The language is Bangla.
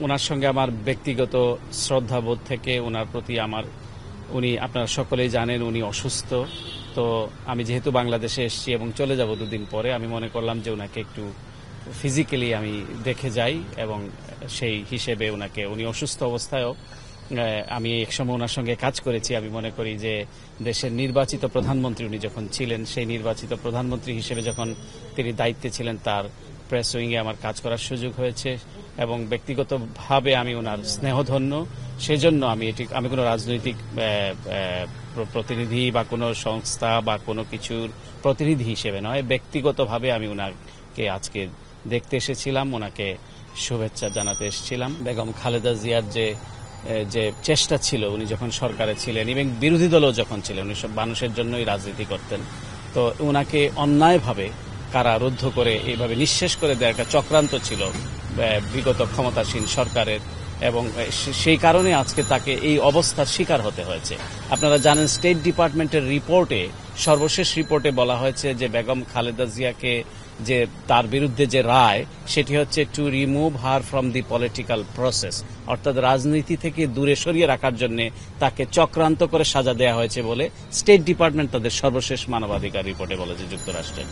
ওনার সঙ্গে আমার ব্যক্তিগত শ্রদ্ধাবোধ থেকে ওনার প্রতি উনি আপনারা সকলেই জানেন উনি অসুস্থ। তো আমি যেহেতু বাংলাদেশে এসেছি এবং চলে যাব দুদিন পরে, আমি মনে করলাম যে ওনাকে একটু ফিজিক্যালি আমি দেখে যাই এবং সেই হিসেবে উনি অসুস্থ অবস্থায়ও আমি একসময় ওনার সঙ্গে কাজ করেছি। আমি মনে করি যে দেশের নির্বাচিত প্রধানমন্ত্রী উনি যখন ছিলেন, সেই নির্বাচিত প্রধানমন্ত্রী হিসেবে যখন তিনি দায়িত্বে ছিলেন, তার প্রেস উইংয়ে আমার কাজ করার সুযোগ হয়েছে এবং ব্যক্তিগতভাবে আমি ওনার স্নেহধন্য। সেজন্য আমি কোনো রাজনৈতিক প্রতিনিধি বা কোনো সংস্থা বা কোনো কিছুর প্রতিনিধি হিসেবে নয়, ব্যক্তিগতভাবে আমি ওনাকে আজকে দেখতে এসেছিলাম, ওনাকে শুভেচ্ছা জানাতে এসেছিলাম। বেগম খালেদা জিয়ার যে চেষ্টা ছিল উনি যখন সরকারে ছিলেন এবং বিরোধী দলও যখন ছিলেন, উনি সব মানুষের জন্যই রাজনীতি করতেন। তো ওনাকে অন্যায়ভাবে কারারুদ্ধ করে এইভাবে নিঃশেষ করে দেওয়ার একটা চক্রান্ত ছিল বিগত ক্ষমতাসীন সরকারের, এবং সেই কারণে আজকে তাকে এই অবস্থার শিকার হতে হয়েছে। আপনারা জানেন স্টেট ডিপার্টমেন্টের রিপোর্টে, সর্বশেষ রিপোর্টে বলা হয়েছে যে বেগম খালেদা জিয়াকে যে তার বিরুদ্ধে যে রায়, সেটি হচ্ছে to remove her from the political process, অর্থাৎ রাজনীতি থেকে দূরে সরিয়ে রাখার জন্য তাকে চক্রান্ত করে সাজা দেওয়া হয়েছে বলে স্টেট ডিপার্টমেন্ট তাদের সর্বশেষ মানবাধিকার রিপোর্টে বলেছে যুক্তরাষ্ট্রের।